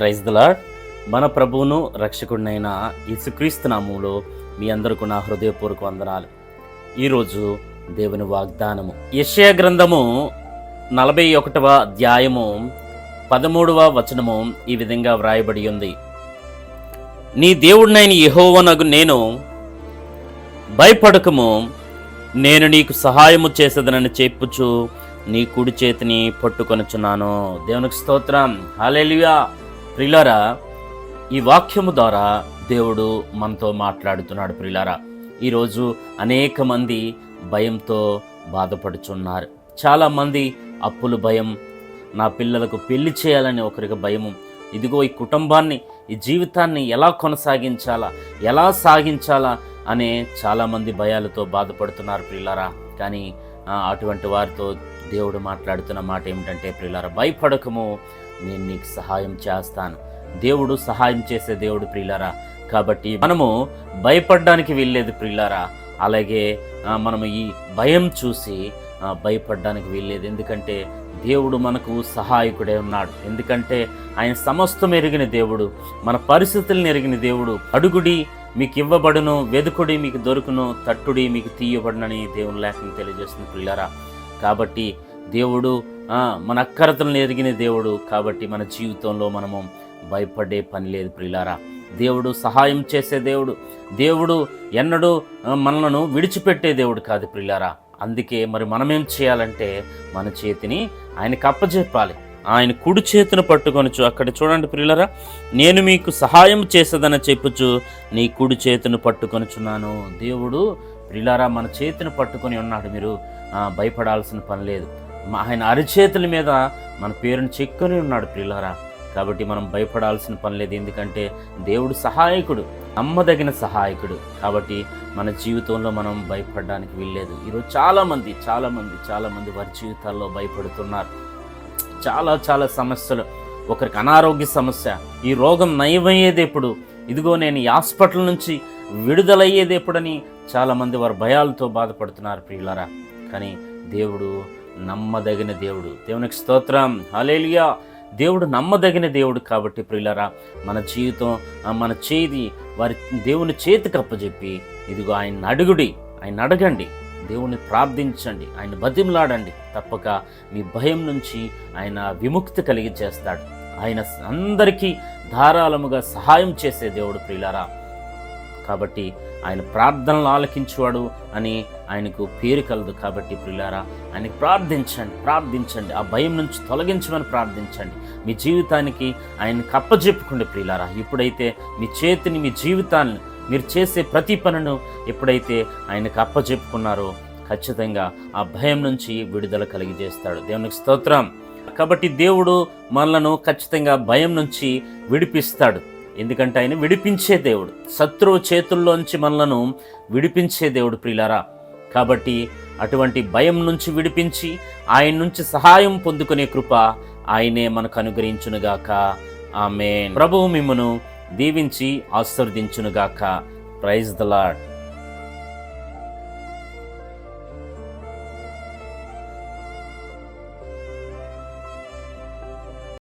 Praise the lord. మన ప్రభువును రక్షకుడినైన యేసుక్రీస్తు నామములో మీ అందరికీ నా హృదయపూర్వక వందనాలు. ఈరోజు దేవుని వాగ్దానము యెషయా గ్రంథము 41వ అధ్యాయము 13వ వచనము ఈ విధంగా వ్రాయబడి ఉంది. నీ దేవుడినైన యెహోవానగు నేను, భయపడకము, నేను నీకు సహాయము చేసేదనని చెప్పుచు నీ కుడి చేతిని పట్టుకొనుచున్నాను. దేవునికి స్తోత్రం, హల్లెలూయా. ప్రియులారా, ఈ వాక్యము ద్వారా దేవుడు మనతో మాట్లాడుతున్నాడు. ప్రియులారా, ఈరోజు అనేక మంది భయంతో బాధపడుచున్నారు. చాలామంది అప్పుల భయం, నా పిల్లలకు పెళ్లి చేయాలని ఒకరికి భయము, ఇదిగో ఈ కుటుంబాన్ని, ఈ జీవితాన్ని ఎలా కొనసాగించాలా, ఎలా సాగించాలా అనే చాలామంది భయాలతో బాధపడుతున్నారు. ప్రియులారా, కానీ అటువంటి వారితో దేవుడు మాట్లాడుతున్న మాట ఏమిటంటే, ప్రియులారా, భయపడకము, నేను నీకు సహాయం చేస్తాను. దేవుడు సహాయం చేసే దేవుడు ప్రియులారా. కాబట్టి మనము భయపడడానికి వీల్లేదు ప్రియులారా. అలాగే మనము ఈ భయం చూసి భయపడడానికి వీల్లేదు. ఎందుకంటే దేవుడు మనకు సహాయకుడే ఉన్నాడు. ఎందుకంటే ఆయన సమస్తం ఎరిగిన దేవుడు, మన పరిస్థితులను ఎరిగిన దేవుడు. అడుగుడి మీకు ఇవ్వబడును, వెదుకుడి మీకు దొరుకును, తట్టుడి మీకు తీయబడునని దేవుని లేఖనం తెలియజేస్తుంది ప్రియులారా. కాబట్టి దేవుడు మన అక్కరతలను ఎరిగిన దేవుడు. కాబట్టి మన జీవితంలో మనము భయపడే పని లేదు ప్రియులారా. దేవుడు సహాయం చేసే దేవుడు. దేవుడు ఎన్నడూ మనలను విడిచిపెట్టే దేవుడు కాదు ప్రియులారా. అందుకే మరి మనమేం చేయాలంటే, మన చేతిని ఆయనకి అప్పజెప్పాలి. ఆయన కుడి చేతిని పట్టుకొనొచ్చు. అక్కడ చూడండి ప్రియులారా, నేను మీకు సహాయం చేసేదని చెప్పుచు నీ కుడి చేతిని పట్టుకొనుచున్నాను. దేవుడు ప్రియులారా మన చేతిని పట్టుకొని ఉన్నాడు. మీరు భయపడాల్సిన పని లేదు. ఆయన అరిచేతుల మీద మన పేరును చెక్కుని ఉన్నాడు ప్రియులారా. కాబట్టి మనం భయపడాల్సిన పని లేదు. ఎందుకంటే దేవుడు సహాయకుడు, నమ్మదగిన సహాయకుడు. కాబట్టి మన జీవితంలో మనం భయపడడానికి వీల్లేదు. ఈరోజు చాలామంది వారి జీవితాల్లో భయపడుతున్నారు. చాలా సమస్యలు. ఒకరికి అనారోగ్య సమస్య, ఈ రోగం నయమయ్యేది ఎప్పుడు, ఇదిగో నేను ఈ హాస్పిటల్ నుంచి విడుదలయ్యేది ఎప్పుడని చాలామంది వారి భయాలతో బాధపడుతున్నారు ప్రియులారా. కానీ దేవుడు నమ్మదగిన దేవుడు. దేవునికి స్తోత్రం, హల్లెలూయా. దేవుడు నమ్మదగిన దేవుడు. కాబట్టి ప్రియులారా, మన జీవితం, మన చేతి వారి దేవుని చేతికి అప్పచెప్పి, ఇదిగో ఆయన అడుగుడి, ఆయన అడగండి, దేవుని ప్రార్థించండి, ఆయన బతిమలాడండి. తప్పక మీ భయం నుంచి ఆయన విముక్తి కలిగి చేస్తాడు. ఆయన అందరికీ ధారాళముగా సహాయం చేసే దేవుడు ప్రియులారా. కాబట్టి ఆయన ప్రార్థనలు ఆలకించువాడు అని ఆయనకు పేరు కలదు. కాబట్టి ప్రియులారా, ఆయనకు ప్రార్థించండి. ఆ భయం నుంచి తొలగించమని ప్రార్థించండి. మీ జీవితానికి ఆయనకు అప్పజెప్పుకోండి ప్రియులారా. ఇప్పుడైతే మీ చేతిని, మీ జీవితాన్ని, మీరు చేసే ప్రతి పనును ఎప్పుడైతే ఆయనకు అప్పజెప్పుకున్నారో, ఖచ్చితంగా ఆ భయం నుంచి విడుదల కలిగజేస్తాడు. దేవునికి స్తోత్రం. కాబట్టి దేవుడు మనలను ఖచ్చితంగా భయం నుంచి విడిపిస్తాడు. ఎందుకంటే ఆయన విడిపించే దేవుడు, శత్రువు చేతుల్లోంచి మనలను విడిపించే దేవుడు ప్రియులారా. కాబట్టి అటువంటి భయం నుంచి విడిపించి ఆయన నుంచి సహాయం పొందుకునే కృప ఆయనే మనకు అనుగ్రహించునుగాక. ఆమేన్. ప్రభువు మిమ్మును దీవించి ఆశీర్వదించునుగాక. Praise the lord.